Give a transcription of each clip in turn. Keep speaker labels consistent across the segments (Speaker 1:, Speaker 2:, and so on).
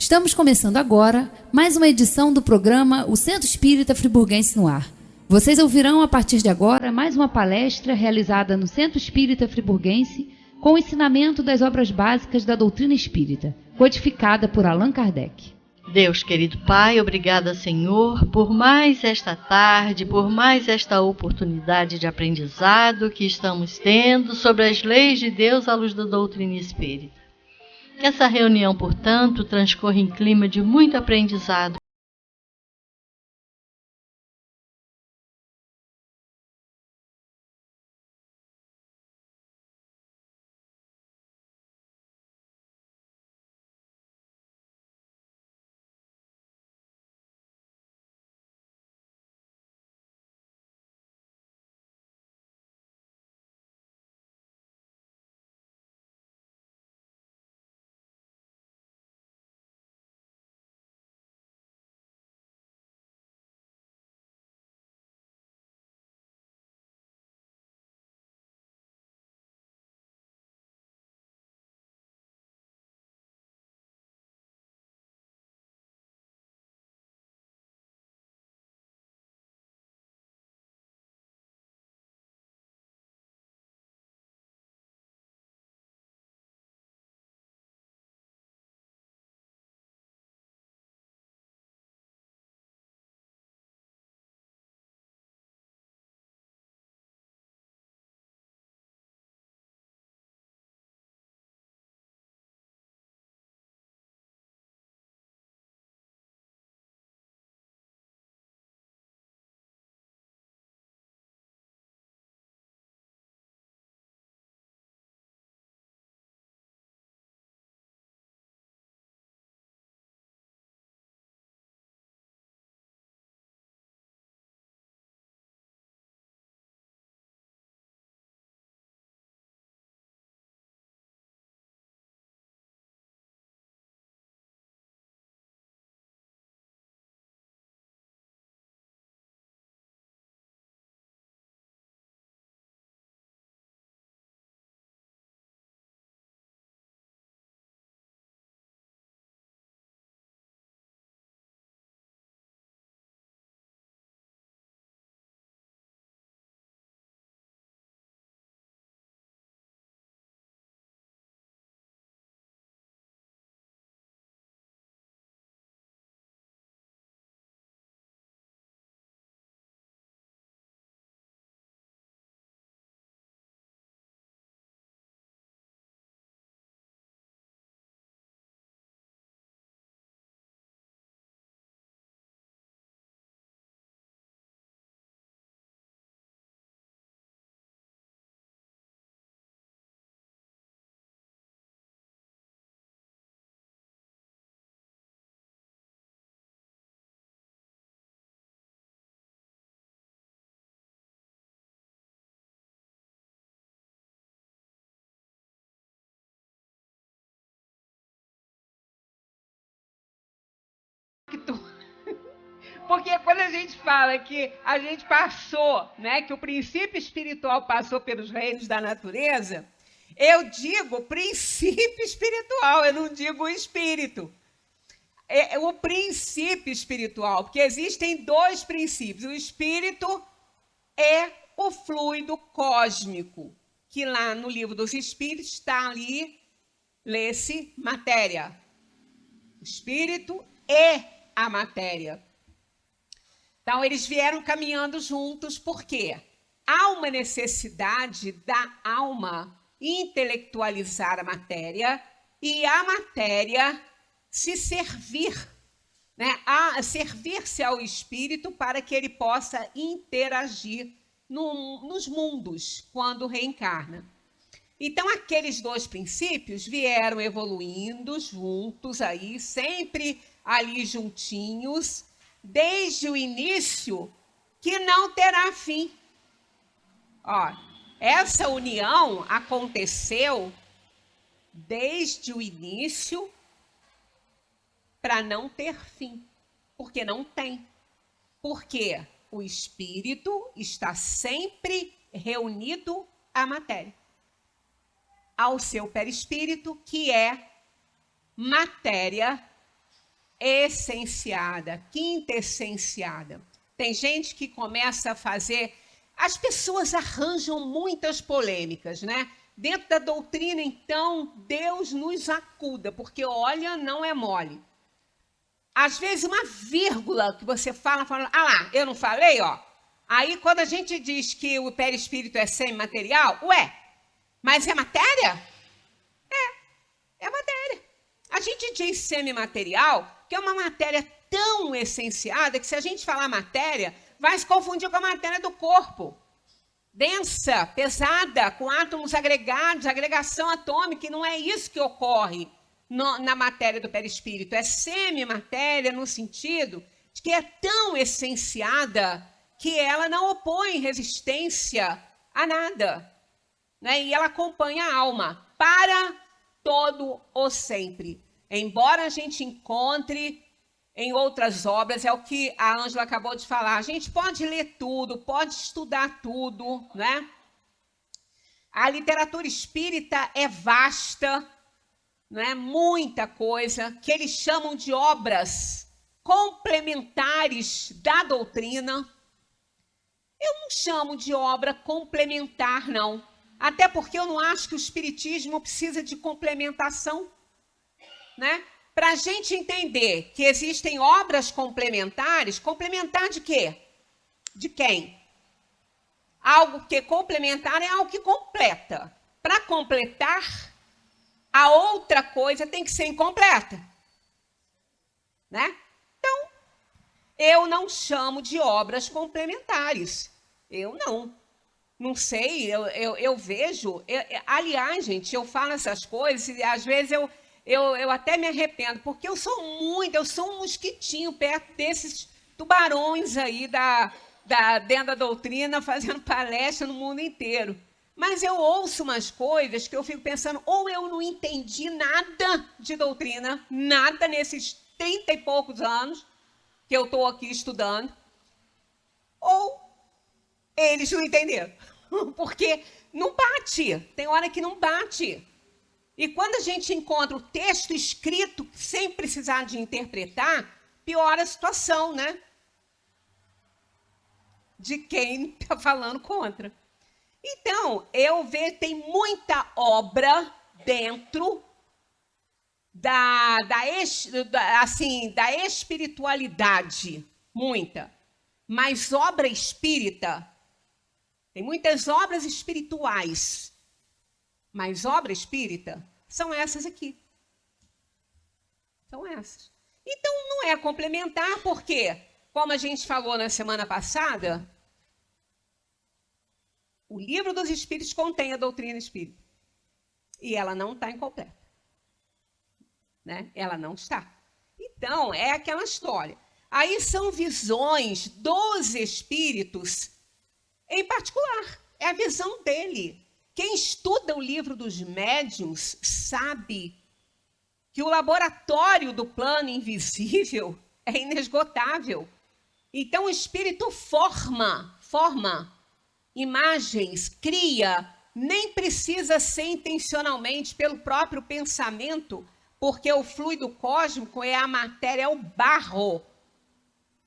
Speaker 1: Estamos começando agora mais uma edição do programa O Centro Espírita Friburguense no Ar. Vocês ouvirão a partir de agora mais uma palestra realizada no Centro Espírita Friburguense com o ensinamento das obras básicas da doutrina espírita, codificada por Allan Kardec.
Speaker 2: Deus querido Pai, obrigada, Senhor, por mais esta tarde, por mais esta oportunidade de aprendizado que estamos tendo sobre as leis de Deus à luz da doutrina espírita. Que essa reunião, portanto, transcorra em clima de muito aprendizado.
Speaker 3: Porque quando a gente fala que a gente passou, né, que o princípio espiritual passou pelos reinos da natureza, eu digo princípio espiritual, eu não digo espírito. É o princípio espiritual, porque existem dois princípios. O espírito é o fluido cósmico, que lá no livro dos Espíritos está ali, lê-se matéria. O espírito é a matéria. Então, eles vieram caminhando juntos, porque há uma necessidade da alma intelectualizar a matéria e a matéria se servir, né? A servir-se ao espírito para que ele possa interagir nos mundos quando reencarna. Então, aqueles dois princípios vieram evoluindo juntos aí, sempre ali juntinhos, desde o início, que não terá fim. Ó, essa união aconteceu desde o início para não ter fim, porque não tem. Porque o espírito está sempre reunido à matéria, ao seu perispírito, que é matéria essenciada, quintessenciada. Tem gente que começa a fazer... As pessoas arranjam muitas polêmicas, né? Dentro da doutrina, então, Deus nos acuda, porque, olha, não é mole. Às vezes, uma vírgula que você fala, ah lá, eu não falei, ó. Aí, quando a gente diz que o perispírito é semimaterial, ué, mas é matéria? É matéria. A gente diz semimaterial, que é uma matéria tão essenciada que se a gente falar matéria, vai se confundir com a matéria do corpo. Densa, pesada, com átomos agregados, agregação atômica, e não é isso que ocorre na matéria do perispírito. É semimatéria no sentido de que é tão essenciada que ela não opõe resistência a nada, né? E ela acompanha a alma para todo o sempre. Embora a gente encontre em outras obras, é o que a Ângela acabou de falar, a gente pode ler tudo, pode estudar tudo, né? A literatura espírita é vasta, né? Muita coisa, que eles chamam de obras complementares da doutrina. Eu não chamo de obra complementar, não. Até porque eu não acho que o espiritismo precisa de complementação, né? Para a gente entender que existem obras complementares, complementar de quê? De quem? Algo que complementar é algo que completa. Para completar, a outra coisa tem que ser incompleta, né? Então, eu não chamo de obras complementares. Eu não sei, eu vejo... aliás, gente, eu falo essas coisas e às vezes eu até me arrependo, porque eu sou um mosquitinho perto desses tubarões aí dentro da doutrina, fazendo palestra no mundo inteiro. Mas eu ouço umas coisas que eu fico pensando, ou eu não entendi nada de doutrina, nada nesses 30 e poucos anos que eu estou aqui estudando, ou eles não entenderam, porque não bate, tem hora que não bate. E quando a gente encontra o texto escrito sem precisar de interpretar, piora a situação, né? De quem está falando contra. Então, eu vejo tem muita obra dentro da espiritualidade, muita. Mas obra espírita, tem muitas obras espirituais, mas obra espírita são essas aqui. São essas. Então, não é complementar, porque, como a gente falou na semana passada, o Livro dos Espíritos contém a doutrina espírita. E ela não está incompleta. Né? Ela não está. Então, é aquela história. Aí são visões dos espíritos em particular. É a visão dele. Quem estuda o livro dos médiuns sabe que o laboratório do plano invisível é inesgotável. Então, o espírito forma imagens, cria, nem precisa ser intencionalmente pelo próprio pensamento, porque o fluido cósmico é a matéria, é o barro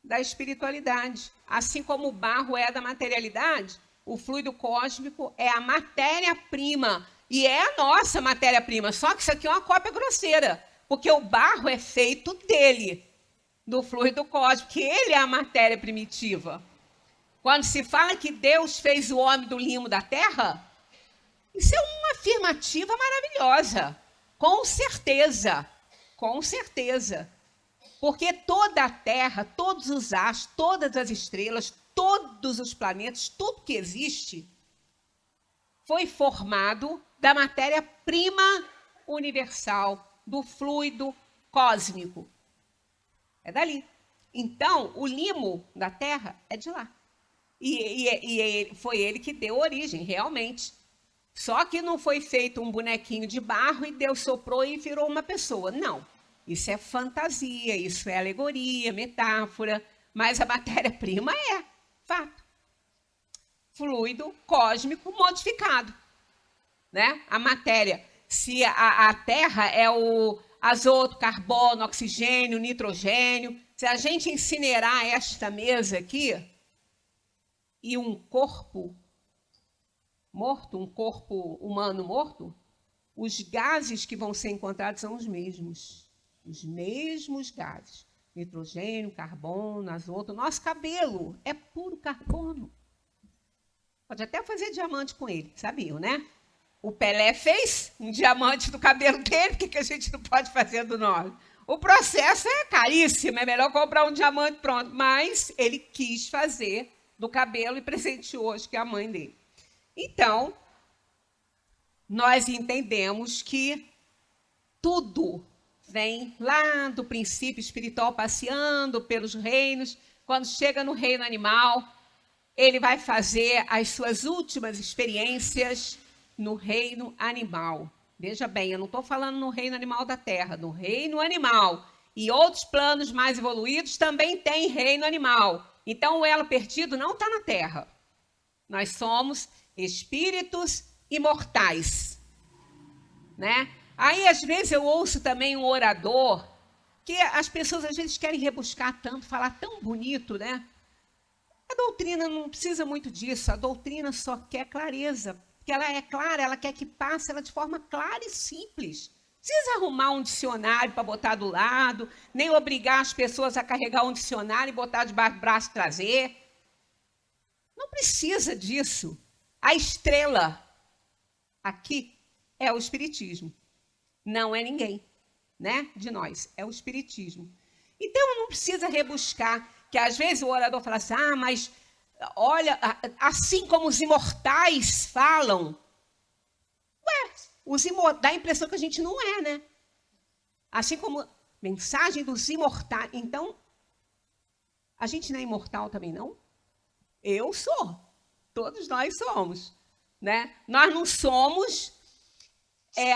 Speaker 3: da espiritualidade. Assim como o barro é da materialidade, o fluido cósmico é a matéria-prima. E é a nossa matéria-prima, só que isso aqui é uma cópia grosseira, porque o barro é feito dele, do fluido cósmico, que ele é a matéria primitiva. Quando se fala que Deus fez o homem do limo da terra, isso é uma afirmativa maravilhosa. Com certeza, com certeza. Porque toda a terra, todos os astros, todas as estrelas, todos os planetas, tudo que existe, foi formado da matéria-prima universal, do fluido cósmico. É dali. Então, o limo da terra é de lá. E foi ele que deu origem, realmente. Só que não foi feito um bonequinho de barro e Deus soprou e virou uma pessoa. Não. Isso é fantasia, isso é alegoria, metáfora. Mas a matéria-prima é fato. Fluido cósmico modificado. Né? A matéria, se a Terra é azoto, carbono, oxigênio, nitrogênio. Se a gente incinerar esta mesa aqui e um corpo morto, um corpo humano morto, os gases que vão ser encontrados são os mesmos gases. Nitrogênio, carbono, azoto. Nosso cabelo é puro carbono. Pode até fazer diamante com ele, sabiam, né? O Pelé fez um diamante do cabelo dele, por que a gente não pode fazer do nosso? O processo é caríssimo, é melhor comprar um diamante pronto, mas ele quis fazer do cabelo e presenteou hoje que é a mãe dele. Então, nós entendemos que tudo vem lá do princípio espiritual, passeando pelos reinos. Quando chega no reino animal, ele vai fazer as suas últimas experiências no reino animal. Veja bem, eu não estou falando no reino animal da Terra, no reino animal. E outros planos mais evoluídos também têm reino animal. Então, o elo perdido não está na Terra. Nós somos espíritos imortais, né? Aí, às vezes, eu ouço também um orador, que as pessoas, às vezes, querem rebuscar tanto, falar tão bonito, né? A doutrina não precisa muito disso, a doutrina só quer clareza, porque ela é clara, ela quer que passe ela de forma clara e simples. Não precisa arrumar um dicionário para botar do lado, nem obrigar as pessoas a carregar um dicionário e botar debaixo do braço e trazer. Não precisa disso. A estrela aqui é o espiritismo. Não é ninguém, né? De nós, é o espiritismo. Então, não precisa rebuscar, que às vezes o orador fala assim, mas olha, assim como os imortais falam, dá a impressão que a gente não é, né? Assim como mensagem dos imortais. Então, a gente não é imortal também, não? Eu sou. Todos nós somos, né? Nós não somos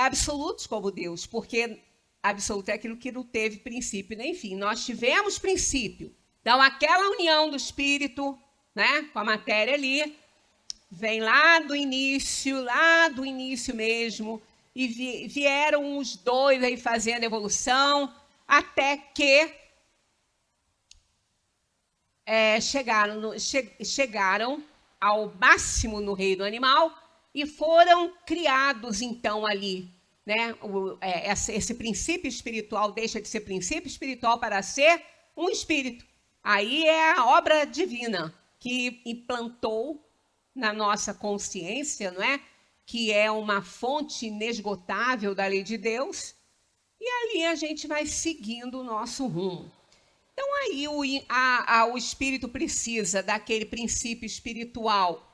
Speaker 3: absolutos como Deus, porque absoluto é aquilo que não teve princípio nem fim. Nós tivemos princípio. Então, aquela união do espírito, né, com a matéria ali, vem lá do início mesmo, e vieram os dois aí fazendo evolução, até que chegaram ao máximo no reino animal e foram criados, então, ali, né, esse princípio espiritual deixa de ser princípio espiritual para ser um espírito. Aí é a obra divina que implantou na nossa consciência, não é? Que é uma fonte inesgotável da lei de Deus, e ali a gente vai seguindo o nosso rumo. Então, aí o espírito precisa daquele princípio espiritual,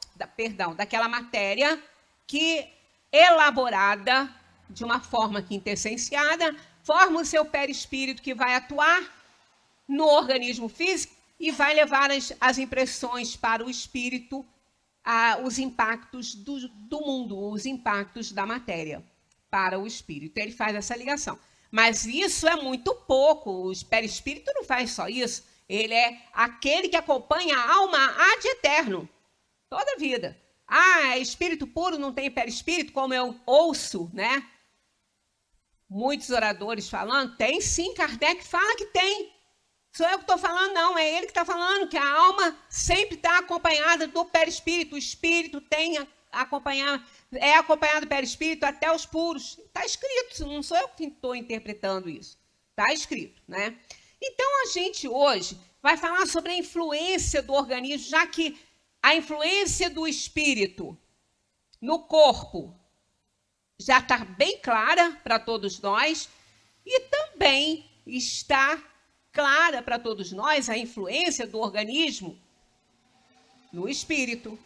Speaker 3: daquela matéria que, elaborada de uma forma quintessenciada, forma o seu perispírito que vai atuar no organismo físico e vai levar as impressões para o espírito, os impactos do mundo, os impactos da matéria para o espírito. Ele faz essa ligação. Mas isso é muito pouco. O perispírito não faz só isso. Ele é aquele que acompanha a alma ad eterno, toda a vida. Espírito puro não tem perispírito, como eu ouço, né? Muitos oradores falando. Tem sim, Kardec fala que tem. Sou eu que estou falando, não, é ele que está falando, que a alma sempre está acompanhada do perispírito. O espírito é acompanhado do perispírito até os puros. Está escrito, não sou eu que estou interpretando isso. Está escrito, né? Então, a gente hoje vai falar sobre a influência do organismo, já que a influência do espírito no corpo já está bem clara para todos nós, e também está clara para todos nós a influência do organismo no espírito,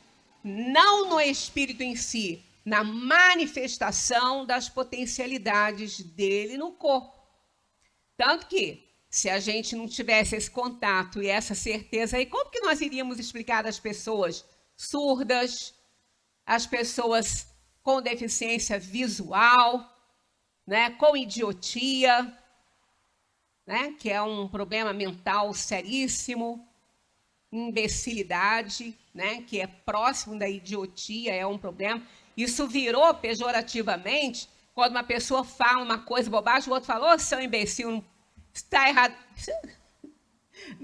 Speaker 3: não no espírito em si, na manifestação das potencialidades dele no corpo. Tanto que, se a gente não tivesse esse contato e essa certeza, aí como que nós iríamos explicar às pessoas surdas, às pessoas com deficiência visual, né, com idiotia, né, que é um problema mental seríssimo, imbecilidade, né, que é próximo da idiotia, é um problema. Isso virou pejorativamente Quando uma pessoa fala uma coisa bobagem, o outro fala, ô, seu imbecil, está errado.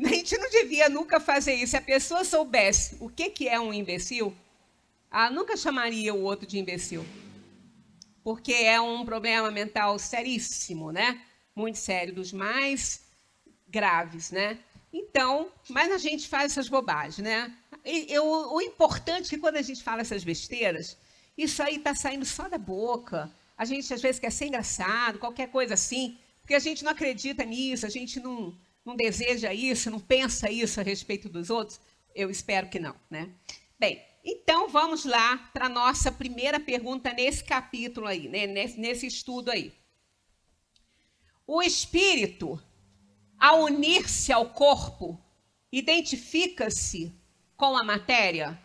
Speaker 3: A gente não devia nunca fazer isso. Se a pessoa soubesse o que é um imbecil, ela nunca chamaria o outro de imbecil. Porque é um problema mental seríssimo, né? Muito sério, dos mais graves, né? Então, mas a gente faz essas bobagens, né? O importante é que quando a gente fala essas besteiras, isso aí está saindo só da boca. A gente, às vezes, quer ser engraçado, qualquer coisa assim, porque a gente não acredita nisso, a gente não deseja isso, não pensa isso a respeito dos outros. Eu espero que não, né? Bem, então vamos lá para a nossa primeira pergunta nesse capítulo aí, né? Nesse estudo aí. O espírito, ao unir-se ao corpo, identifica-se com a matéria?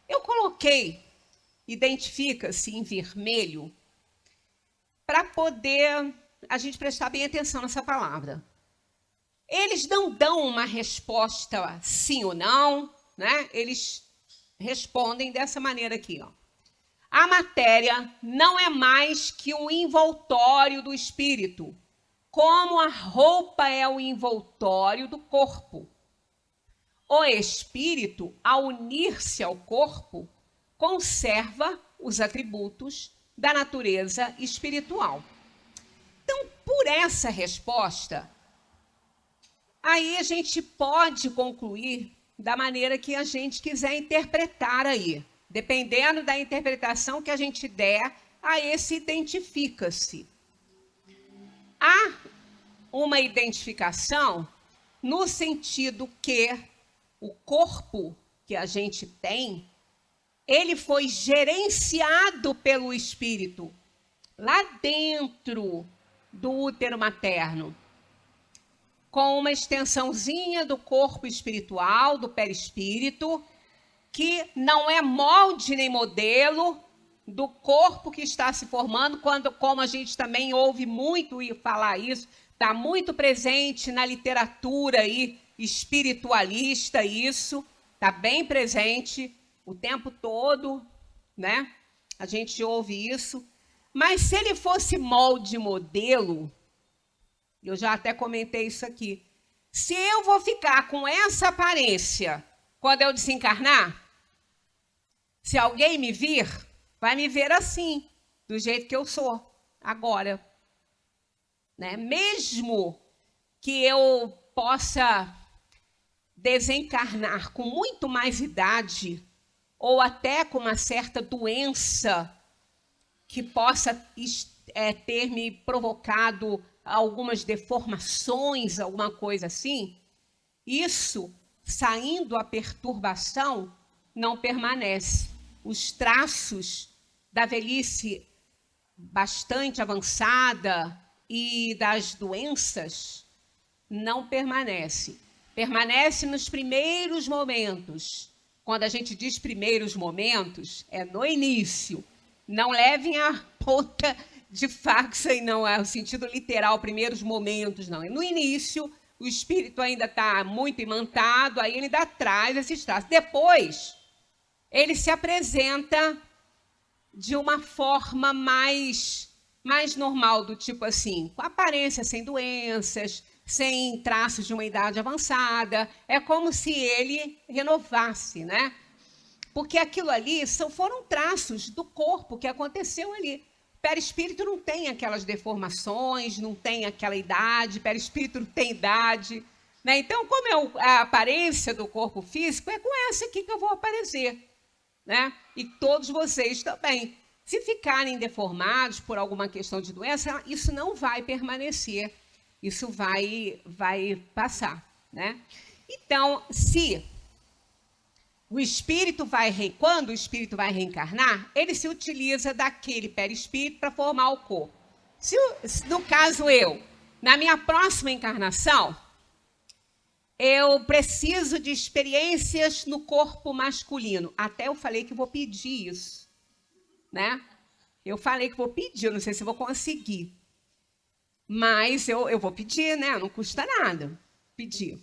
Speaker 3: Eu coloquei identifica-se em vermelho para poder a gente prestar bem atenção nessa palavra. Eles não dão uma resposta sim ou não, né? Eles respondem dessa maneira aqui, ó. A matéria não é mais que um envoltório do espírito, como a roupa é o envoltório do corpo. O espírito, ao unir-se ao corpo, conserva os atributos da natureza espiritual. Então, por essa resposta, aí a gente pode concluir da maneira que a gente quiser interpretar aí. Dependendo da interpretação que a gente der, a esse identifica-se. Há uma identificação no sentido que o corpo que a gente tem, ele foi gerenciado pelo espírito lá dentro do útero materno, com uma extensãozinha do corpo espiritual, do perispírito, que não é molde nem modelo do corpo que está se formando, como a gente também ouve muito falar isso, está muito presente na literatura aí, espiritualista, isso, está bem presente o tempo todo, né? A gente ouve isso. Mas se ele fosse molde modelo, eu já até comentei isso aqui, se eu vou ficar com essa aparência quando eu desencarnar, se alguém me vir, vai me ver assim, do jeito que eu sou agora. Né? Mesmo que eu possa desencarnar com muito mais idade, ou até com uma certa doença que possa ter me provocado algumas deformações, alguma coisa assim, isso, saindo a perturbação, não permanece. Os traços da velhice bastante avançada e das doenças não permanecem. Permanece nos primeiros momentos. Quando a gente diz primeiros momentos, é no início. Não levem a ponta de fax aí, não é o sentido literal, primeiros momentos, não. É no início, o espírito ainda está muito imantado, aí ele ainda traz esses traços. Depois, ele se apresenta de uma forma mais normal, do tipo assim, com aparência sem doenças, sem traços de uma idade avançada. É como se ele renovasse, né? Porque aquilo ali foram traços do corpo que aconteceu ali. O perispírito não tem aquelas deformações, não tem aquela idade, o perispírito não tem idade. Né? Então, como é a aparência do corpo físico, é com essa aqui que eu vou aparecer. Né? E todos vocês também. Se ficarem deformados por alguma questão de doença, isso não vai permanecer. Isso vai passar. Né? Então, quando o espírito vai reencarnar, ele se utiliza daquele perispírito para formar o corpo. No caso na minha próxima encarnação, eu preciso de experiências no corpo masculino. Até eu falei que vou pedir isso, né? Eu falei que vou pedir, eu não sei se vou conseguir. Mas eu vou pedir, né? Não custa nada pedir.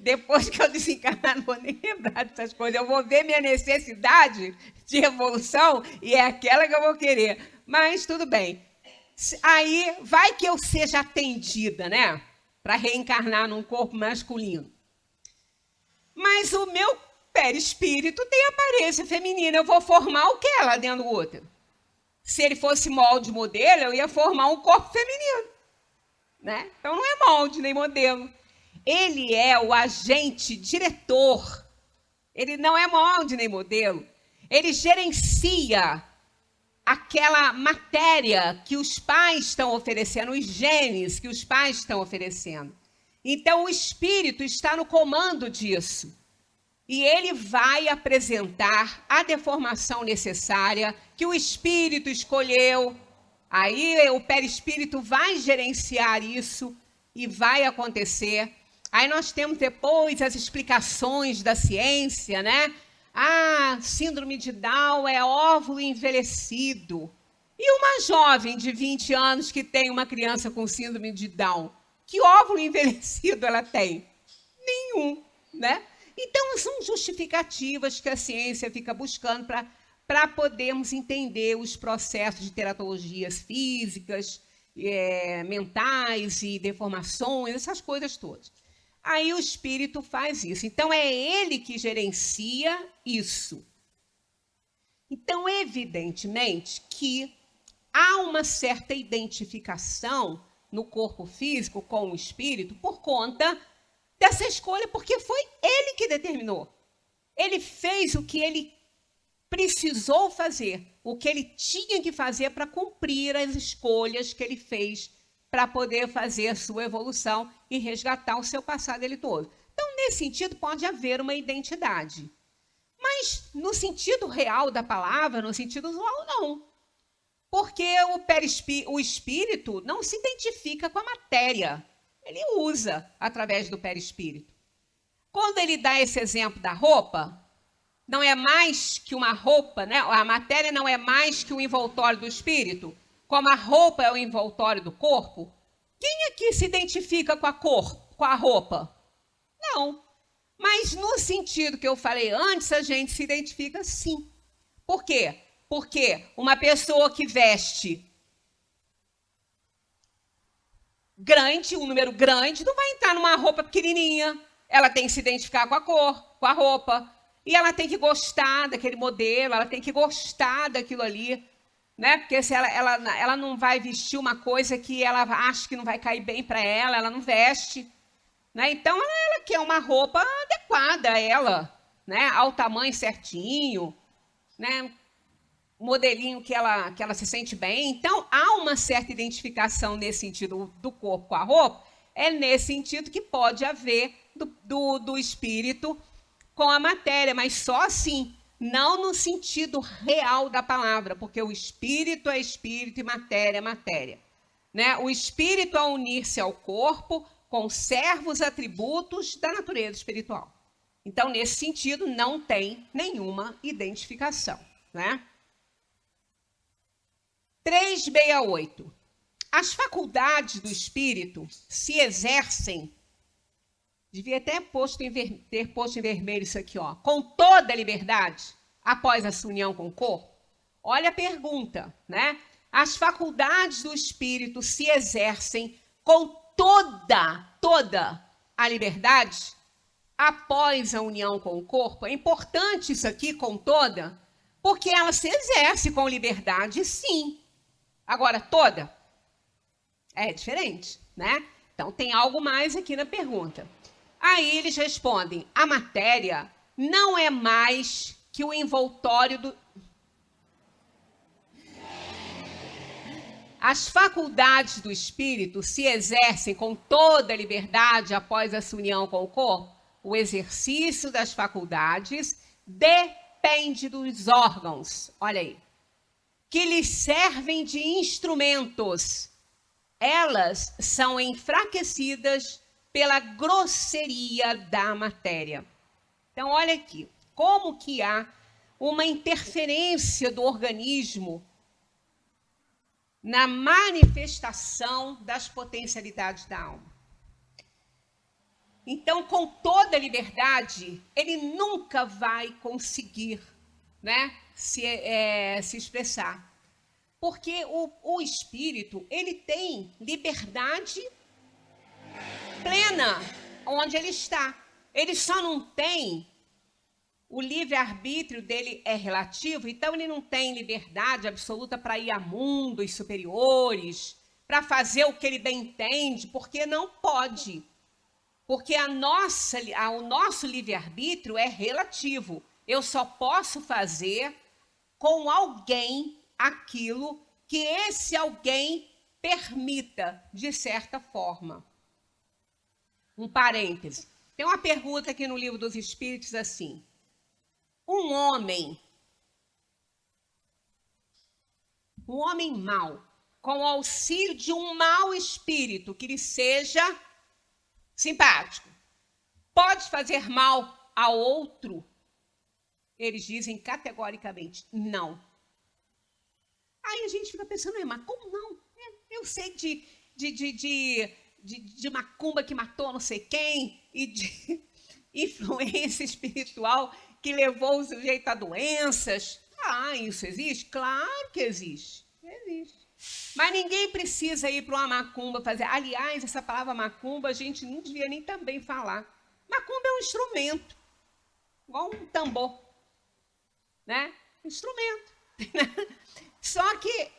Speaker 3: Depois que eu desencarnar, não vou nem lembrar dessas coisas. Eu vou ver minha necessidade de evolução e é aquela que eu vou querer. Mas tudo bem. Aí vai que eu seja atendida, né? Para reencarnar num corpo masculino. Mas o meu perispírito tem aparência feminina. Eu vou formar o que lá dentro do útero? Se ele fosse molde modelo, eu ia formar um corpo feminino, né? Então não é molde nem modelo. Ele é o agente diretor. Ele não é molde nem modelo. Ele gerencia aquela matéria que os pais estão oferecendo, os genes que os pais estão oferecendo. Então, o espírito está no comando disso. E ele vai apresentar a deformação necessária que o espírito escolheu. Aí, o perispírito vai gerenciar isso e vai acontecer. Aí, nós temos depois as explicações da ciência, né? Ah, síndrome de Down é óvulo envelhecido. E uma jovem de 20 anos que tem uma criança com síndrome de Down, que óvulo envelhecido ela tem? Nenhum, né? Então, são justificativas que a ciência fica buscando para podermos entender os processos de teratologias físicas, mentais e deformações, essas coisas todas. Aí o espírito faz isso. Então, é ele que gerencia isso. Então, evidentemente que há uma certa identificação no corpo físico com o espírito por conta dessa escolha, porque foi ele que determinou. Ele fez o que ele precisou fazer, o que ele tinha que fazer para cumprir as escolhas que ele fez para poder fazer a sua evolução e resgatar o seu passado delituoso. Então, nesse sentido, pode haver uma identidade. Mas, no sentido real da palavra, no sentido usual, não. Porque o espírito não se identifica com a matéria. Ele usa através do perispírito. Quando ele dá esse exemplo da roupa, não é mais que uma roupa, né? A matéria não é mais que o envoltório do espírito, como a roupa é o envoltório do corpo. Quem aqui se identifica com a cor, com a roupa? Não. Mas no sentido que eu falei antes, a gente se identifica sim. Por quê? Porque uma pessoa que veste grande, um número grande, não vai entrar numa roupa pequenininha. Ela tem que se identificar com a cor, com a roupa. E ela tem que gostar daquele modelo, ela tem que gostar daquilo ali, né? Porque se ela não vai vestir uma coisa que ela acha que não vai cair bem para ela não veste, né? Então, ela quer uma roupa adequada a ela, né? Ao tamanho certinho, né? Modelinho que ela se sente bem. Então, há uma certa identificação nesse sentido do corpo com a roupa. É nesse sentido que pode haver do espírito com a matéria, mas só assim, não no sentido real da palavra, porque o espírito é espírito e matéria é matéria. Né? O espírito, ao unir-se ao corpo, conserva os atributos da natureza espiritual. Então, nesse sentido, não tem nenhuma identificação. Né? 368. As faculdades do espírito se exercem, devia até ter posto em vermelho isso aqui, ó, com toda a liberdade, após a sua união com o corpo. Olha a pergunta, né? As faculdades do espírito se exercem com toda a liberdade após a união com o corpo. É importante isso aqui, com toda, porque ela se exerce com liberdade, sim. Agora, toda é diferente, né? Então, tem algo mais aqui na pergunta. Aí eles respondem, a matéria não é mais que o envoltório do... As faculdades do espírito se exercem com toda a liberdade após a sua união com o corpo. O exercício das faculdades depende dos órgãos, olha aí, que lhes servem de instrumentos. Elas são enfraquecidas pela grosseria da matéria. Então, olha aqui, como que há uma interferência do organismo na manifestação das potencialidades da alma. Então, com toda a liberdade, ele nunca vai conseguir, né, se expressar. Porque o espírito, ele tem liberdade plena onde ele está. Ele só não tem, o livre-arbítrio dele é relativo, então ele não tem liberdade absoluta para ir a mundos superiores, para fazer o que ele bem entende, porque não pode. Porque o nosso livre-arbítrio é relativo. Eu só posso fazer com alguém aquilo que esse alguém permita, de certa forma. Um parêntese. Tem uma pergunta aqui no Livro dos Espíritos assim. Um homem mau, com o auxílio de um mau espírito que lhe seja simpático, pode fazer mal a outro? Eles dizem categoricamente não. Aí a gente fica pensando, mas como não? Eu sei de macumba que matou não sei quem, e de influência espiritual que levou o sujeito a doenças. Ah, isso existe? Claro que existe. Existe. Mas ninguém precisa ir para uma macumba fazer. Aliás, essa palavra macumba a gente não devia nem também falar. Macumba é um instrumento, igual um tambor, né? Instrumento. Só que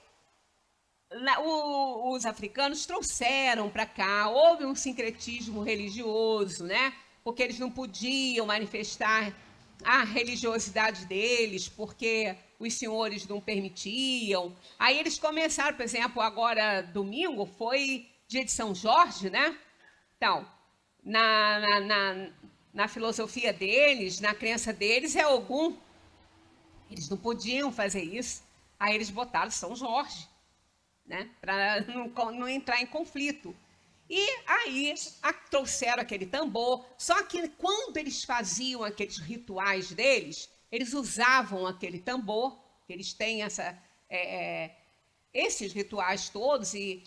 Speaker 3: os africanos trouxeram para cá, houve um sincretismo religioso, né? Porque eles não podiam manifestar a religiosidade deles, porque os senhores não permitiam. Aí eles começaram, por exemplo, agora domingo foi dia de São Jorge, né? Então, na filosofia deles, na crença deles, é Ogum. Eles não podiam fazer isso. Aí eles botaram São Jorge, né? Para não entrar em conflito. E aí trouxeram aquele tambor. Só que quando eles faziam aqueles rituais deles, eles usavam aquele tambor, que eles têm esses rituais todos, e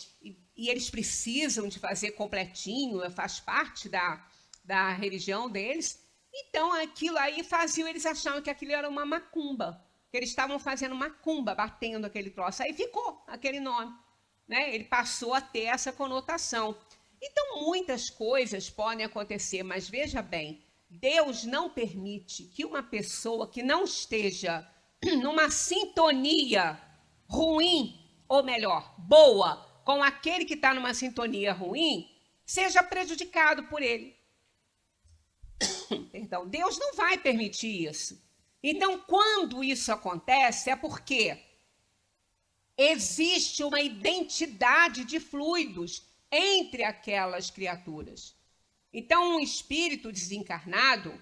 Speaker 3: eles precisam de fazer completinho, faz parte da religião deles. Então, aquilo aí eles achavam que aquilo era uma macumba, que eles estavam fazendo macumba, batendo aquele troço. Aí ficou aquele nome, né? Ele passou a ter essa conotação. Então, muitas coisas podem acontecer, mas veja bem, Deus não permite que uma pessoa que não esteja numa sintonia ruim, ou melhor, boa, com aquele que está numa sintonia ruim, seja prejudicado por ele. Perdão, Deus não vai permitir isso. Então, quando isso acontece, é porque existe uma identidade de fluidos entre aquelas criaturas. Então, um espírito desencarnado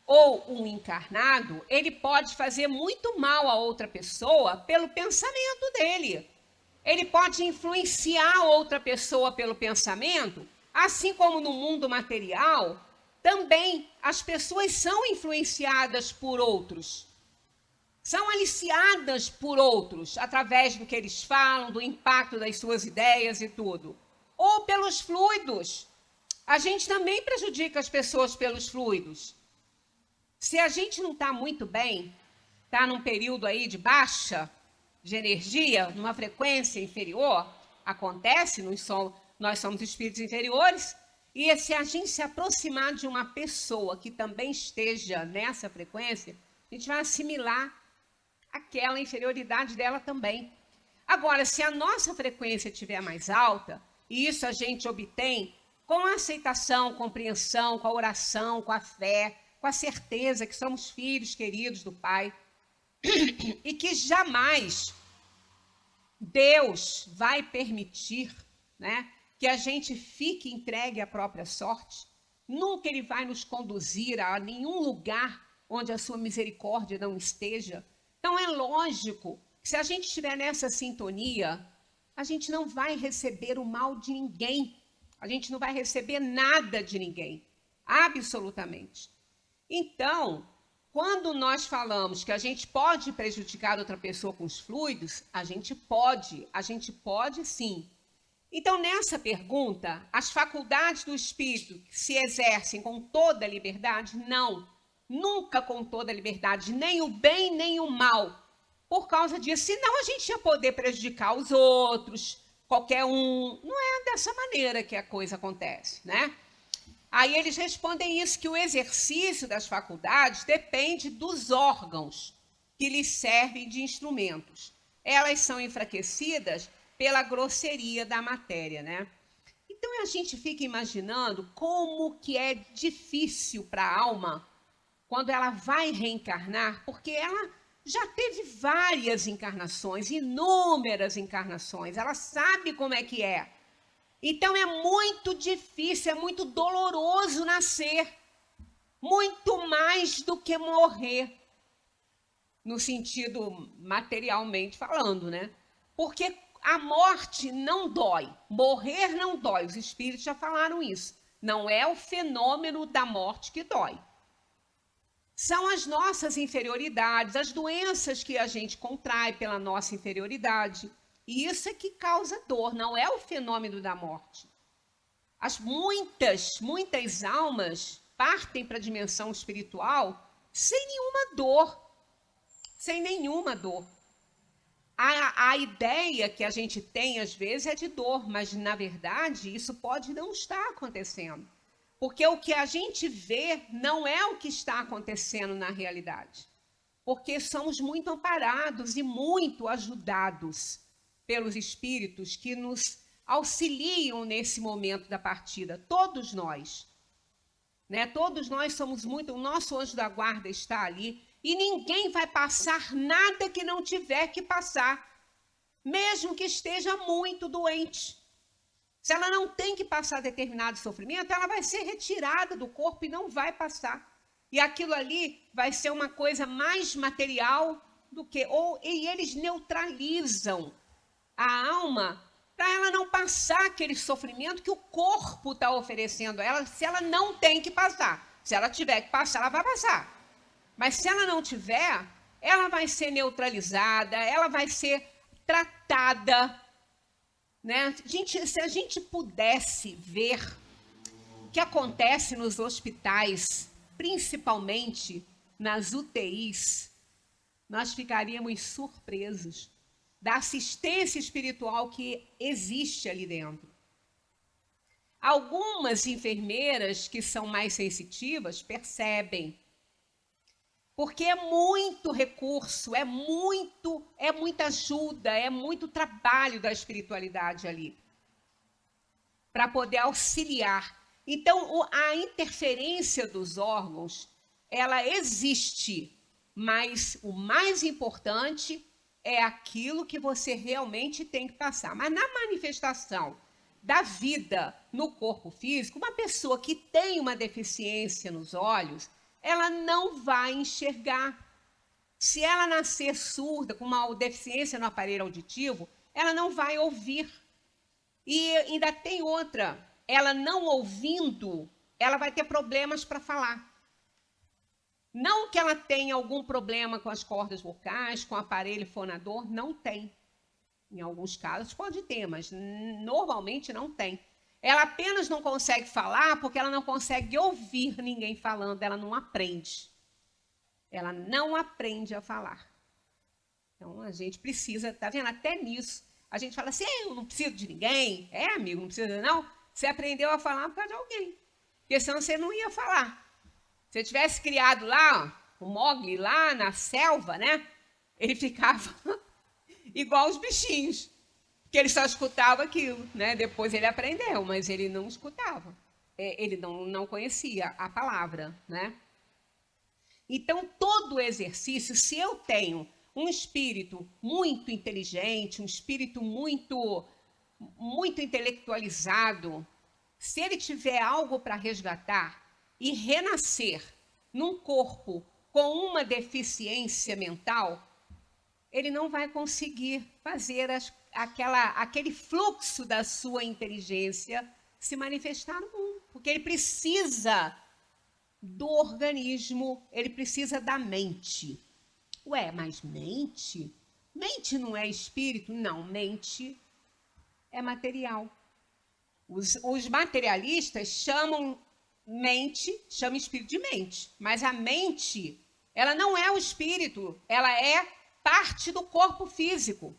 Speaker 3: ou um encarnado, ele pode fazer muito mal a outra pessoa pelo pensamento dele. Ele pode influenciar outra pessoa pelo pensamento, assim como no mundo material, também as pessoas são influenciadas por outros. São aliciadas por outros, através do que eles falam, do impacto das suas ideias e tudo. Ou pelos fluidos. A gente também prejudica as pessoas pelos fluidos. Se a gente não está muito bem, está num período aí de baixa de energia, numa frequência inferior, acontece, nós somos espíritos inferiores, e se a gente se aproximar de uma pessoa que também esteja nessa frequência, a gente vai assimilar aquela inferioridade dela também. Agora, se a nossa frequência estiver mais alta, e isso a gente obtém com a aceitação, compreensão, com a oração, com a fé, com a certeza que somos filhos queridos do Pai, e que jamais Deus vai permitir, né, que a gente fique entregue à própria sorte. Nunca Ele vai nos conduzir a nenhum lugar onde a sua misericórdia não esteja. Então é lógico que se a gente estiver nessa sintonia, a gente não vai receber o mal de ninguém. A gente não vai receber nada de ninguém. Absolutamente. Então, quando nós falamos que a gente pode prejudicar outra pessoa com os fluidos, a gente pode sim. Então, nessa pergunta, as faculdades do espírito se exercem com toda a liberdade? Não, nunca com toda a liberdade, nem o bem nem o mal. por causa disso. Senão a gente ia poder prejudicar os outros, qualquer um. Não é dessa maneira que a coisa acontece, né? Aí eles respondem isso, que o exercício das faculdades depende dos órgãos que lhes servem de instrumentos. Elas são enfraquecidas pela grosseria da matéria, né? Então a gente fica imaginando como que é difícil para a alma quando ela vai reencarnar, porque ela já teve várias encarnações, inúmeras encarnações, ela sabe como é que é. Então é muito difícil, é muito doloroso nascer, muito mais do que morrer, no sentido materialmente falando, né? Porque a morte não dói, morrer não dói, os espíritos já falaram isso. Não é o fenômeno da morte que dói. São as nossas inferioridades, as doenças que a gente contrai pela nossa inferioridade. E isso é que causa dor, não é o fenômeno da morte. Muitas almas partem para a dimensão espiritual sem nenhuma dor. Sem nenhuma dor. A ideia que a gente tem, às vezes, é de dor, mas, na verdade, isso pode não estar acontecendo. Porque o que a gente vê não é o que está acontecendo na realidade. Porque somos muito amparados e muito ajudados pelos espíritos que nos auxiliam nesse momento da partida. Todos nós. Né? Todos nós somos muito... O nosso anjo da guarda está ali. E ninguém vai passar nada que não tiver que passar, mesmo que esteja muito doente. Se ela não tem que passar determinado sofrimento, ela vai ser retirada do corpo e não vai passar. E aquilo ali vai ser uma coisa mais material do que... E eles neutralizam a alma para ela não passar aquele sofrimento que o corpo está oferecendo a ela, se ela não tem que passar. Se ela tiver que passar, ela vai passar. Mas se ela não tiver, ela vai ser neutralizada, ela vai ser tratada. Né? Se a gente pudesse ver o que acontece nos hospitais, principalmente nas UTIs, nós ficaríamos surpresos da assistência espiritual que existe ali dentro. Algumas enfermeiras que são mais sensitivas percebem, porque é muito recurso, é muita ajuda, é muito trabalho da espiritualidade ali, para poder auxiliar. Então, a interferência dos órgãos, ela existe, mas o mais importante é aquilo que você realmente tem que passar. Mas na manifestação da vida no corpo físico, uma pessoa que tem uma deficiência nos olhos, ela não vai enxergar. Se ela nascer surda, com uma deficiência no aparelho auditivo, ela não vai ouvir. E ainda tem outra, ela não ouvindo, ela vai ter problemas para falar. Não que ela tenha algum problema com as cordas vocais, com o aparelho fonador, não tem. Em alguns casos pode ter, mas normalmente não tem. Ela apenas não consegue falar porque ela não consegue ouvir ninguém falando, ela não aprende. Ela não aprende a falar. Então, a gente precisa, tá vendo? Até nisso. A gente fala assim, eu não preciso de ninguém. É, amigo, não precisa não. Você aprendeu a falar por causa de alguém. Porque senão você não ia falar. Se você tivesse criado lá, o Mowgli lá na selva, né? Ele ficava igual os bichinhos. Porque ele só escutava aquilo, né? Depois ele aprendeu, mas ele não escutava. Ele não conhecia a palavra, né? Então, todo exercício, se eu tenho um espírito muito inteligente, um espírito muito intelectualizado, se ele tiver algo para resgatar e renascer num corpo com uma deficiência mental, ele não vai conseguir fazer aquele fluxo da sua inteligência se manifestar no mundo, porque ele precisa do organismo, ele precisa da mente. Ué, mas mente? Mente não é espírito? Não, mente é material. Os materialistas chamam espírito de mente, mas a mente, ela não é o espírito, ela é parte do corpo físico.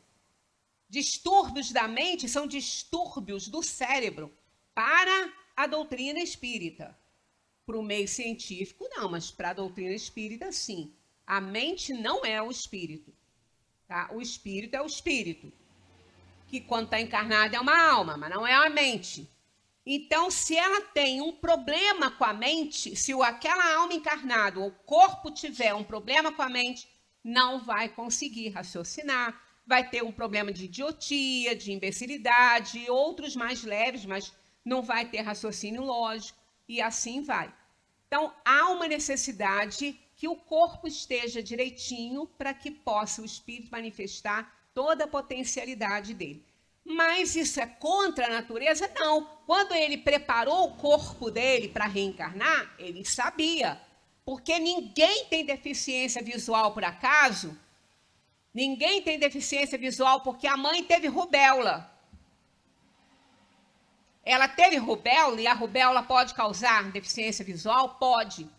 Speaker 3: Distúrbios da mente são distúrbios do cérebro para a doutrina espírita. Para o meio científico, não, mas para a doutrina espírita, sim. A mente não é o espírito. Tá? O espírito é o espírito, que quando está encarnado é uma alma, mas não é a mente. Então, se ela tem um problema com a mente, se aquela alma encarnada, ou o corpo tiver um problema com a mente, não vai conseguir raciocinar, vai ter um problema de idiotia, de imbecilidade, outros mais leves, mas não vai ter raciocínio lógico, e assim vai. Então, há uma necessidade que o corpo esteja direitinho para que possa o espírito manifestar toda a potencialidade dele. Mas isso é contra a natureza? Não. Quando ele preparou o corpo dele para reencarnar, ele sabia. Porque ninguém tem deficiência visual por acaso. Ninguém tem deficiência visual porque a mãe teve rubéola. Ela teve rubéola e a rubéola pode causar deficiência visual? Pode.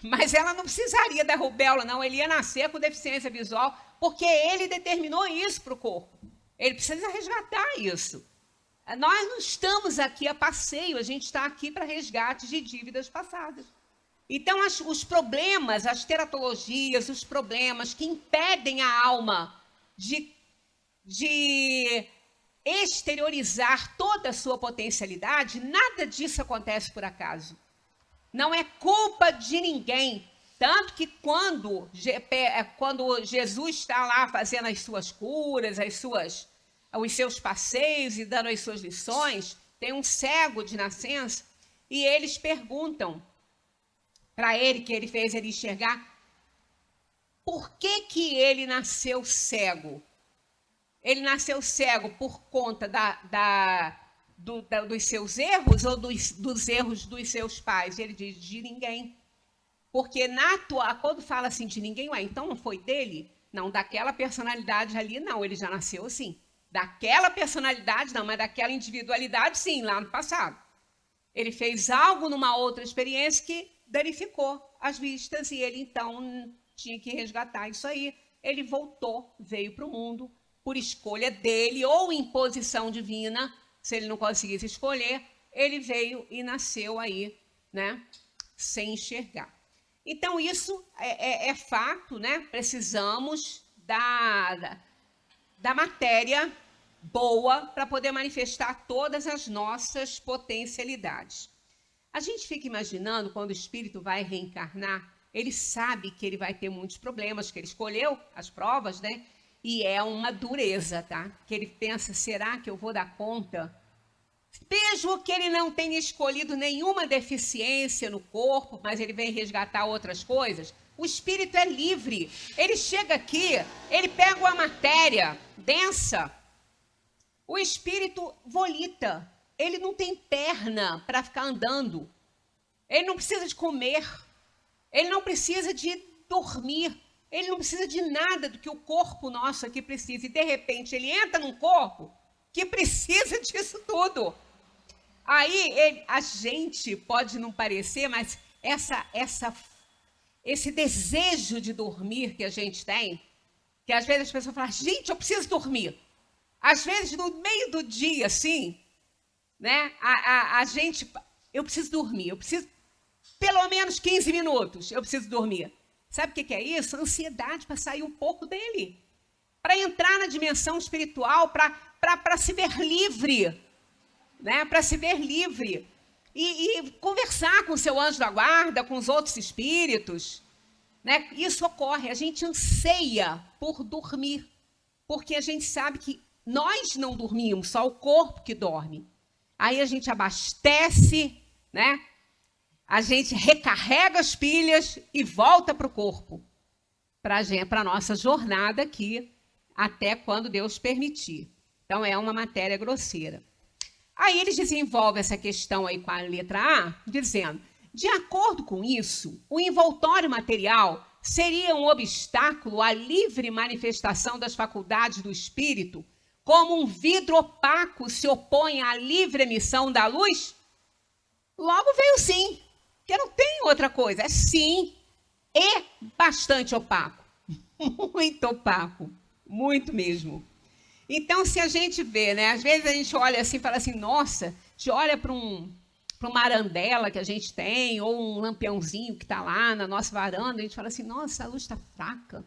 Speaker 3: Mas ela não precisaria da rubéola, não. Ele ia nascer com deficiência visual porque ele determinou isso para o corpo. Ele precisa resgatar isso. Nós não estamos aqui a passeio, a gente está aqui para resgate de dívidas passadas. Então, os problemas, as teratologias, os problemas que impedem a alma de exteriorizar toda a sua potencialidade, nada disso acontece por acaso. Não é culpa de ninguém. Tanto que quando Jesus está lá fazendo as suas curas, os seus passeios e dando as suas lições, tem um cego de nascença e eles perguntam para ele, que ele fez ele enxergar, por que ele nasceu cego? Ele nasceu cego por conta dos seus erros ou dos erros dos seus pais? Ele diz, de ninguém. Porque quando fala assim de ninguém, então não foi dele? Não, daquela personalidade ali, não, ele já nasceu assim. Daquela personalidade, não, mas daquela individualidade, sim, lá no passado. Ele fez algo numa outra experiência que danificou as vistas e ele, então, tinha que resgatar isso aí. Ele voltou, veio para o mundo por escolha dele ou imposição divina, se ele não conseguisse escolher, ele veio e nasceu aí, né, sem enxergar. Então, isso é fato, né? Precisamos da matéria boa para poder manifestar todas as nossas potencialidades. A gente fica imaginando, quando o espírito vai reencarnar, ele sabe que ele vai ter muitos problemas, que ele escolheu as provas, né? E é uma dureza, tá? Que ele pensa, será que eu vou dar conta? Mesmo que ele não tenha escolhido nenhuma deficiência no corpo, mas ele vem resgatar outras coisas, o espírito é livre. Ele chega aqui, ele pega uma matéria densa, o espírito volita. Ele não tem perna para ficar andando. Ele não precisa de comer. Ele não precisa de dormir. Ele não precisa de nada do que o corpo nosso aqui precisa. E, de repente, ele entra num corpo que precisa disso tudo. Aí, a gente pode não parecer, mas esse desejo de dormir que a gente tem, que às vezes as pessoas falam, gente, eu preciso dormir. Às vezes, no meio do dia, assim, né, eu preciso dormir, eu preciso, pelo menos 15 minutos, eu preciso dormir. Sabe o que é isso? Ansiedade para sair um pouco dele, para entrar na dimensão espiritual, para se ver livre, né? Para se ver livre e conversar com o seu anjo da guarda, com os outros espíritos, né? Isso ocorre, a gente anseia por dormir, porque a gente sabe que nós não dormimos, só o corpo que dorme. Aí a gente abastece, né? A gente recarrega as pilhas e volta para o corpo, para a nossa jornada aqui, até quando Deus permitir. Então, é uma matéria grosseira. Aí eles desenvolvem essa questão aí com a letra A, dizendo, de acordo com isso, o envoltório material seria um obstáculo à livre manifestação das faculdades do espírito, como um vidro opaco se opõe à livre emissão da luz? Logo veio sim, porque não tem outra coisa. É sim, e bastante opaco. muito opaco, muito mesmo. Então, se a gente vê, né, às vezes a gente olha assim e fala assim, nossa, a gente olha para uma arandela que a gente tem, ou um lampiãozinho que está lá na nossa varanda, a gente fala assim, nossa, a luz está fraca.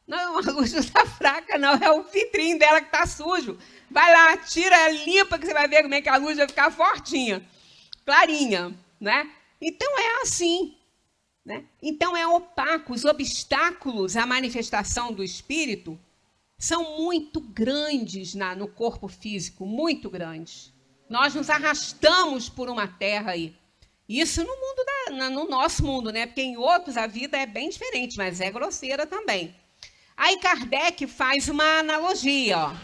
Speaker 3: Não, a luz não está fraca, não, é o vitrinho dela que está sujo. Vai lá, tira, limpa, que você vai ver como é que a luz vai ficar fortinha, clarinha, né? Então, é assim. Né? Então, é opaco. Os obstáculos à manifestação do Espírito são muito grandes no corpo físico, muito grandes. Nós nos arrastamos por uma terra aí. Isso no mundo no nosso mundo, né? Porque em outros a vida é bem diferente, mas é grosseira também. Aí Kardec faz uma analogia. Ó.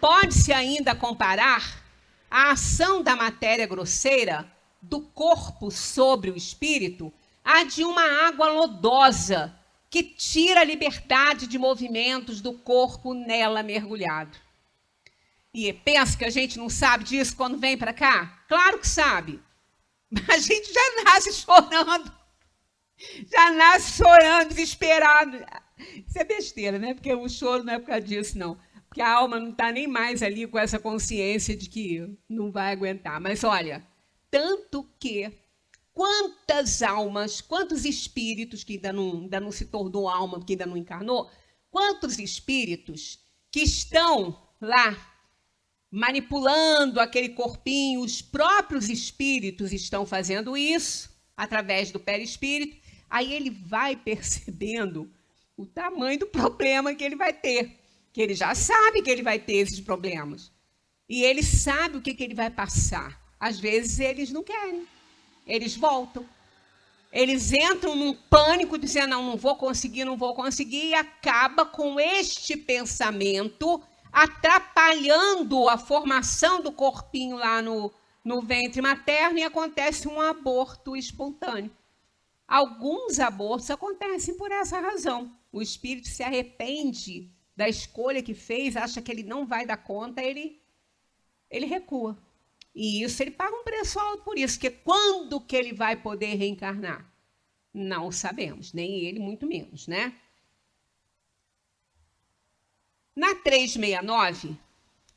Speaker 3: Pode-se ainda comparar a ação da matéria grosseira do corpo sobre o espírito à de uma água lodosa que tira a liberdade de movimentos do corpo nela mergulhado. E pensa que a gente não sabe disso quando vem para cá? Claro que sabe. A gente já nasce chorando. Já nasce chorando, desesperado. Isso é besteira, né? Porque o choro não é por causa disso, não. Porque a alma não está nem mais ali com essa consciência de que não vai aguentar. Mas olha, tanto que quantas almas, quantos espíritos que ainda não se tornou alma, porque ainda não encarnou, quantos espíritos que estão lá manipulando aquele corpinho, os próprios espíritos estão fazendo isso através do perispírito, aí ele vai percebendo o tamanho do problema que ele vai ter, que ele já sabe que ele vai ter esses problemas, e ele sabe o que ele vai passar. Às vezes eles não querem, eles voltam, eles entram num pânico, dizendo, não vou conseguir, e acaba com este pensamento atrapalhando a formação do corpinho lá no ventre materno e acontece um aborto espontâneo. Alguns abortos acontecem por essa razão. O espírito se arrepende da escolha que fez, acha que ele não vai dar conta, ele recua. E isso ele paga um preço alto por isso, porque quando que ele vai poder reencarnar? Não sabemos, nem ele, muito menos, né? Na 369,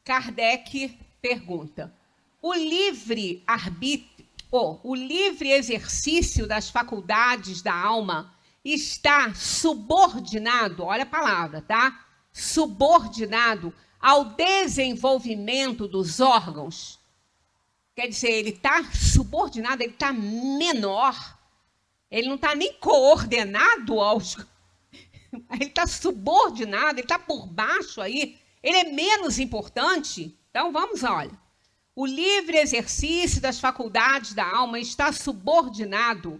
Speaker 3: Kardec pergunta, o livre arbítrio, o livre exercício das faculdades da alma está subordinado, olha a palavra, tá? Subordinado ao desenvolvimento dos órgãos. Quer dizer, ele está subordinado, ele está menor, ele não está nem coordenado aos... Ele está subordinado, ele está por baixo aí, ele é menos importante. Então, vamos, olha. O livre exercício das faculdades da alma está subordinado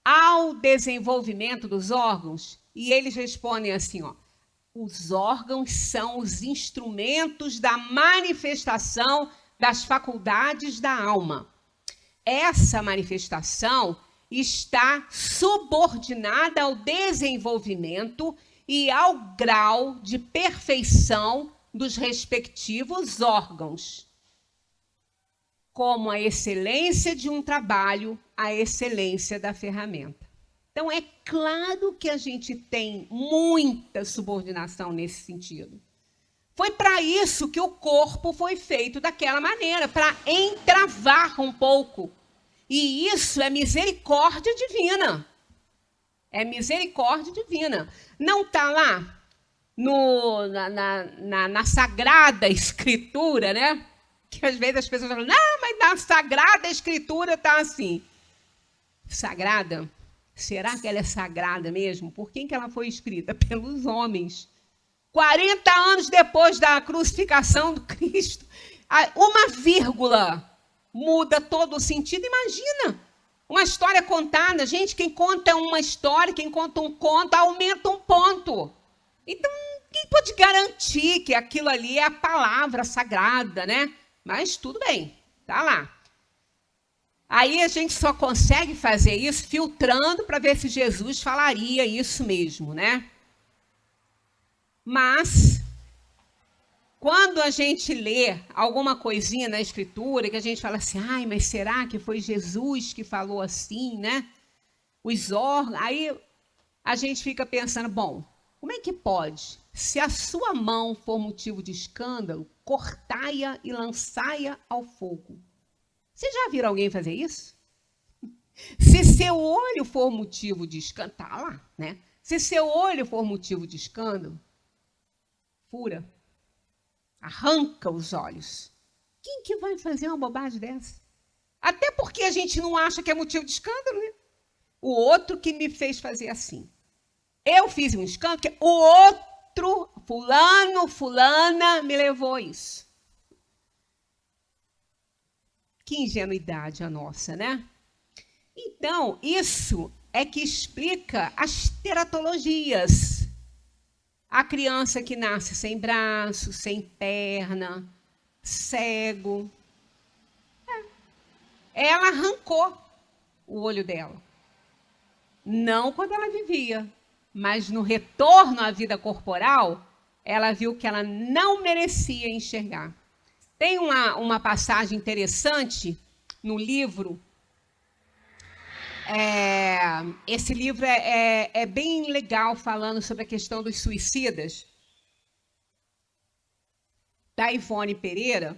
Speaker 3: ao desenvolvimento dos órgãos. E eles respondem assim, ó, os órgãos são os instrumentos da manifestação das faculdades da alma. Essa manifestação está subordinada ao desenvolvimento e ao grau de perfeição dos respectivos órgãos, como a excelência de um trabalho, a excelência da ferramenta. Então, é claro que a gente tem muita subordinação nesse sentido. Foi para isso que o corpo foi feito daquela maneira, para entravar um pouco. E isso é misericórdia divina. É misericórdia divina. Não está lá na Sagrada Escritura, né? Que às vezes as pessoas falam, não, mas na Sagrada Escritura está assim. Sagrada? Será que ela é sagrada mesmo? Por quem que ela foi escrita? Pelos homens. 40 anos depois da crucificação do Cristo, uma vírgula muda todo o sentido. Imagina, uma história contada. Gente, quem conta uma história, quem conta um conto, aumenta um ponto. Então, quem pode garantir que aquilo ali é a palavra sagrada, né? Mas tudo bem, tá lá. Aí a gente só consegue fazer isso filtrando para ver se Jesus falaria isso mesmo, né? Mas quando a gente lê alguma coisinha na Escritura, que a gente fala assim, ai, mas será que foi Jesus que falou assim, né? Os órgãos, aí a gente fica pensando, bom, Como é que pode? Se a sua mão for motivo de escândalo, cortai-a e lançai-a ao fogo. Vocês já viram alguém fazer isso? Se seu olho for motivo de escândalo, tá lá, né? Se seu olho for motivo de escândalo, fura, arranca os olhos. Quem que vai fazer uma bobagem dessa? Até porque a gente não acha que é motivo de escândalo, né? O outro que me fez fazer assim. Eu fiz um escândalo, porque o outro, fulano, fulana, me levou a isso. Que ingenuidade a nossa, né? Então, isso é que explica as teratologias. A criança que nasce sem braço, sem perna, cego. Ela arrancou o olho dela. Não quando ela vivia, mas no retorno à vida corporal, ela viu que ela não merecia enxergar. Tem uma passagem interessante no livro. Esse livro é bem legal, falando sobre a questão dos suicidas, da Ivone Pereira,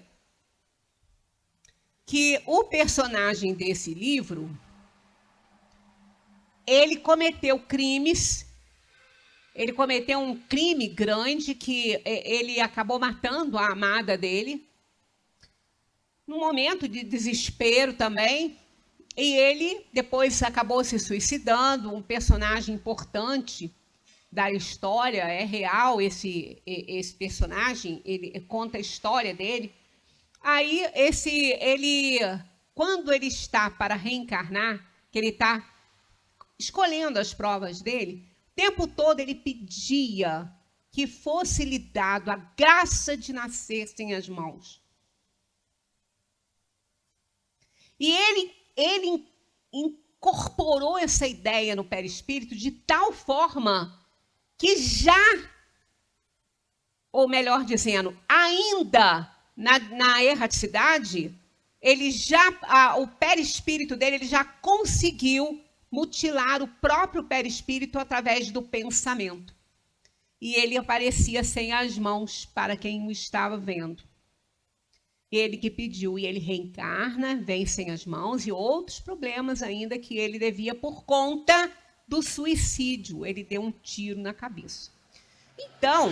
Speaker 3: que o personagem desse livro, ele cometeu crimes, ele cometeu um crime grande, que ele acabou matando a amada dele, num momento de desespero também, e ele depois acabou se suicidando. Um personagem importante da história, é real esse personagem, ele conta a história dele. Aí, quando ele está para reencarnar, que ele está escolhendo as provas dele, o tempo todo ele pedia que fosse lhe dado a graça de nascer sem as mãos. E ele incorporou essa ideia no perispírito de tal forma que já, ou melhor dizendo, ainda na erraticidade, o perispírito dele ele já conseguiu mutilar o próprio perispírito através do pensamento. E ele aparecia sem as mãos para quem o estava vendo. Ele que pediu, e ele reencarna, vem sem as mãos, e outros problemas ainda que ele devia por conta do suicídio. Ele deu um tiro na cabeça. Então,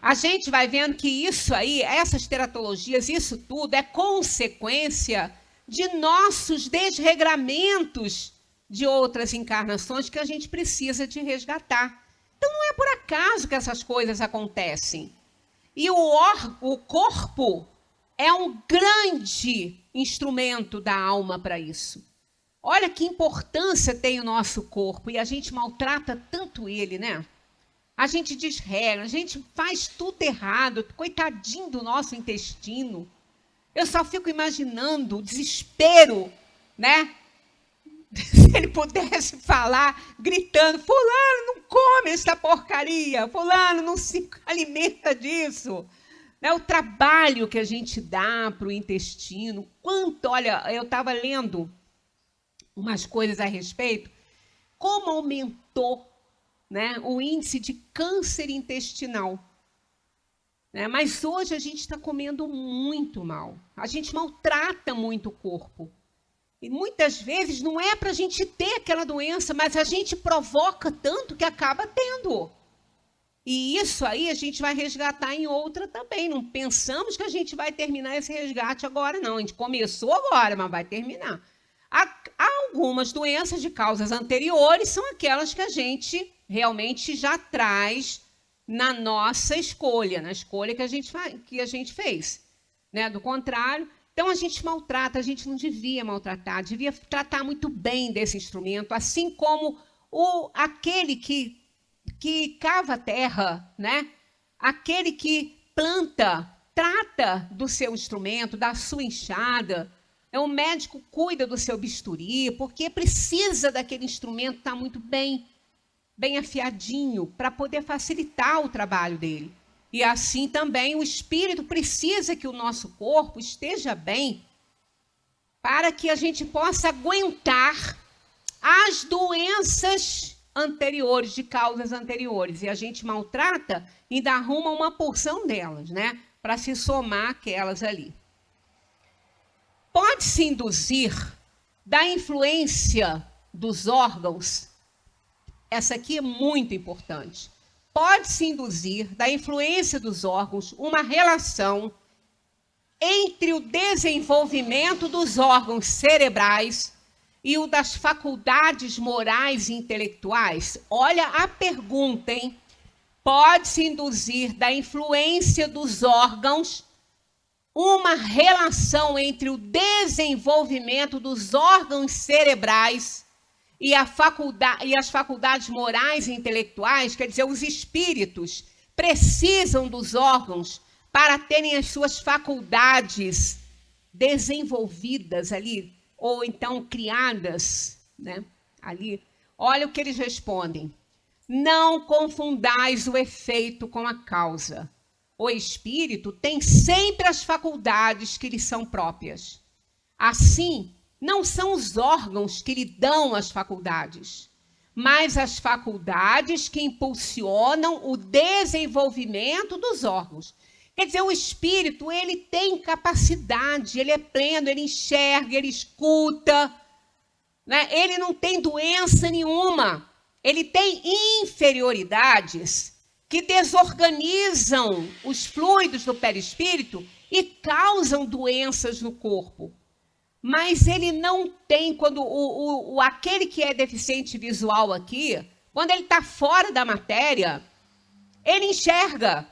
Speaker 3: a gente vai vendo que isso aí, essas teratologias, isso tudo é consequência de nossos desregramentos de outras encarnações que a gente precisa de resgatar. Então, não é por acaso que essas coisas acontecem. E o corpo é um grande instrumento da alma para isso. Olha que importância tem o nosso corpo, e a gente maltrata tanto ele, né? A gente desregra, a gente faz tudo errado, coitadinho do nosso intestino. Eu só fico imaginando o desespero, né? Se ele pudesse falar, gritando, fulano não come essa porcaria, fulano não se alimenta disso. Né? O trabalho que a gente dá para o intestino, olha, eu estava lendo umas coisas a respeito, como aumentou, né, o índice de câncer intestinal. Né? Mas hoje a gente está comendo muito mal, a gente maltrata muito o corpo. E muitas vezes não é para a gente ter aquela doença, mas a gente provoca tanto que acaba tendo. E isso aí a gente vai resgatar em outra também. Não pensamos que a gente vai terminar esse resgate agora, não. A gente começou agora, mas vai terminar. Há algumas doenças de causas anteriores, são aquelas que a gente realmente já traz na nossa escolha, na escolha que a gente fez. Né? Do contrário, então a gente maltrata, a gente não devia maltratar, devia tratar muito bem desse instrumento, assim como aquele que cava a terra, né? Aquele que planta, trata do seu instrumento, da sua enxada. O médico cuida do seu bisturi, porque precisa daquele instrumento estar muito bem afiadinho, para poder facilitar o trabalho dele. E assim também o espírito precisa que o nosso corpo esteja bem, para que a gente possa aguentar as doenças anteriores, de causas anteriores. E a gente maltrata e ainda arruma uma porção delas, né? Para se somar aquelas ali. Pode-se induzir da influência dos órgãos, essa aqui é muito importante, pode-se induzir da influência dos órgãos uma relação entre o desenvolvimento dos órgãos cerebrais e o das faculdades morais e intelectuais? Olha a pergunta, hein? Pode-se induzir da influência dos órgãos uma relação entre o desenvolvimento dos órgãos cerebrais e as faculdades morais e intelectuais? Quer dizer, os espíritos precisam dos órgãos para terem as suas faculdades desenvolvidas ali, ou então criadas, né, ali. Olha o que eles respondem. Não confundais o efeito com a causa. O espírito tem sempre as faculdades que lhe são próprias. Assim, não são os órgãos que lhe dão as faculdades, mas as faculdades que impulsionam o desenvolvimento dos órgãos. Quer dizer, o espírito, ele tem capacidade, ele é pleno, ele enxerga, ele escuta, né? Ele não tem doença nenhuma. Ele tem inferioridades que desorganizam os fluidos do perispírito e causam doenças no corpo. Mas ele não tem, quando aquele que é deficiente visual aqui, quando ele está fora da matéria, ele enxerga.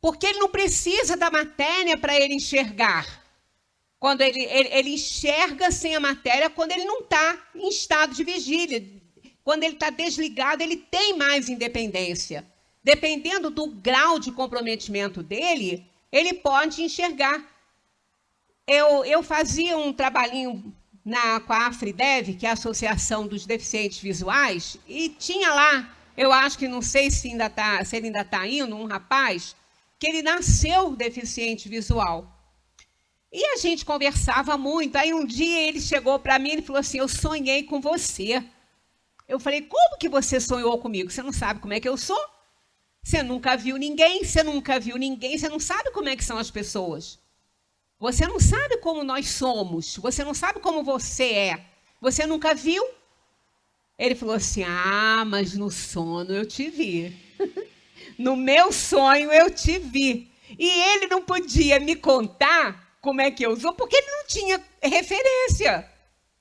Speaker 3: Porque ele não precisa da matéria para ele enxergar. Quando ele enxerga sem a matéria, quando ele não está em estado de vigília. Quando ele está desligado, ele tem mais independência. Dependendo do grau de comprometimento dele, ele pode enxergar. Eu fazia um trabalhinho com a AFRIDEV, que é a Associação dos Deficientes Visuais, e tinha lá, eu acho que não sei se ele ainda está indo, um rapaz, que ele nasceu deficiente visual. E a gente conversava muito. Aí um dia ele chegou para mim e falou assim, eu sonhei com você. Eu falei, como que você sonhou comigo? Você não sabe como é que eu sou? Você nunca viu ninguém, você não sabe como é que são as pessoas. Você não sabe como nós somos, você não sabe como você é. Você nunca viu? Ele falou assim, mas no sono eu te vi. No meu sonho eu te vi. E ele não podia me contar como é que eu sou, porque ele não tinha referência.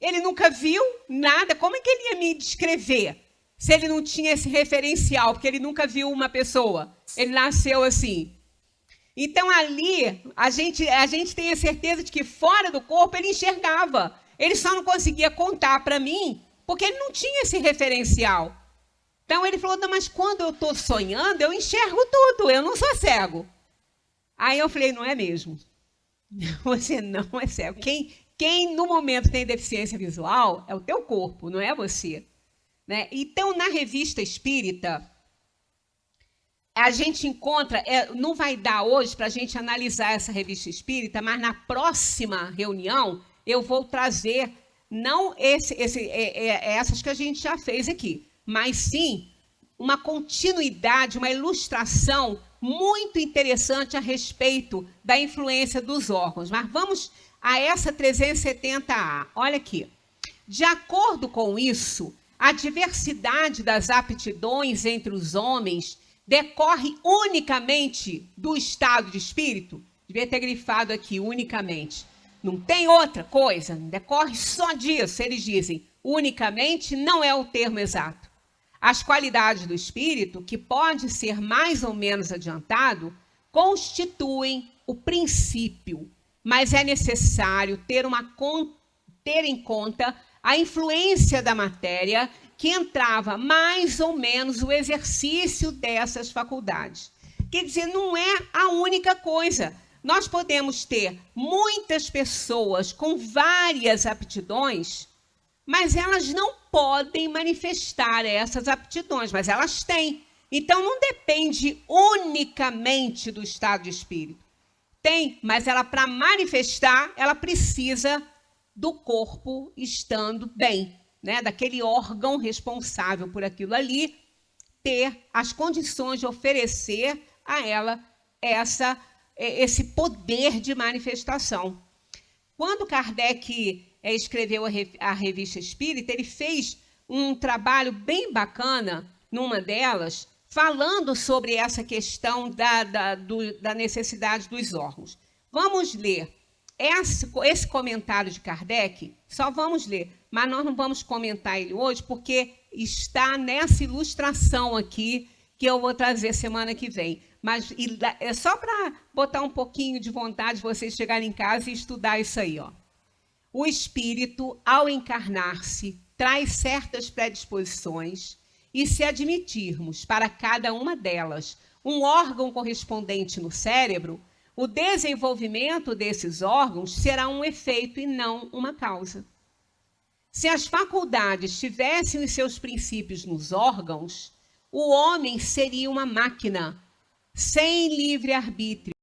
Speaker 3: Ele nunca viu nada. Como é que ele ia me descrever se ele não tinha esse referencial? Porque ele nunca viu uma pessoa. Ele nasceu assim. Então, ali, a gente tem a certeza de que fora do corpo ele enxergava. Ele só não conseguia contar para mim, porque ele não tinha esse referencial. Então, ele falou, não, mas quando eu estou sonhando, eu enxergo tudo, eu não sou cego. Aí eu falei, não é mesmo? Você não é cego. Quem no momento tem deficiência visual é o teu corpo, não é você. Né? Então, na Revista Espírita, a gente encontra, não vai dar hoje para a gente analisar essa Revista Espírita, mas na próxima reunião eu vou trazer, não essas que a gente já fez aqui, mas sim uma continuidade, uma ilustração muito interessante a respeito da influência dos órgãos. Mas vamos a essa 370A. Olha aqui. De acordo com isso, a diversidade das aptidões entre os homens decorre unicamente do estado de espírito? Devia ter grifado aqui, unicamente. Não tem outra coisa, decorre só disso. Eles dizem, unicamente não é o termo exato. As qualidades do espírito, que pode ser mais ou menos adiantado, constituem o princípio, mas é necessário ter em conta a influência da matéria que entrava mais ou menos o exercício dessas faculdades. Quer dizer, não é a única coisa. Nós podemos ter muitas pessoas com várias aptidões, mas elas não podem manifestar essas aptidões, mas elas têm. Então, não depende unicamente do estado de espírito. Tem, mas ela, para manifestar, ela precisa do corpo estando bem. né, daquele órgão responsável por aquilo ali, ter as condições de oferecer a ela esse poder de manifestação. Quando Kardec escreveu a Revista Espírita, ele fez um trabalho bem bacana numa delas, falando sobre essa questão da necessidade dos órgãos. Vamos ler esse comentário de Kardec, só vamos ler, mas nós não vamos comentar ele hoje, porque está nessa ilustração aqui, que eu vou trazer semana que vem. Mas é só para botar um pouquinho de vontade, vocês chegarem em casa e estudar isso aí, ó. O espírito, ao encarnar-se, traz certas predisposições, e se admitirmos para cada uma delas um órgão correspondente no cérebro, o desenvolvimento desses órgãos será um efeito e não uma causa. Se as faculdades tivessem os seus princípios nos órgãos, o homem seria uma máquina sem livre-arbítrio.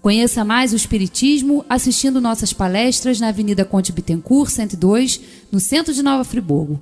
Speaker 1: Conheça mais o Espiritismo assistindo nossas palestras na Avenida Conde Bittencourt, 102, no centro de Nova Friburgo.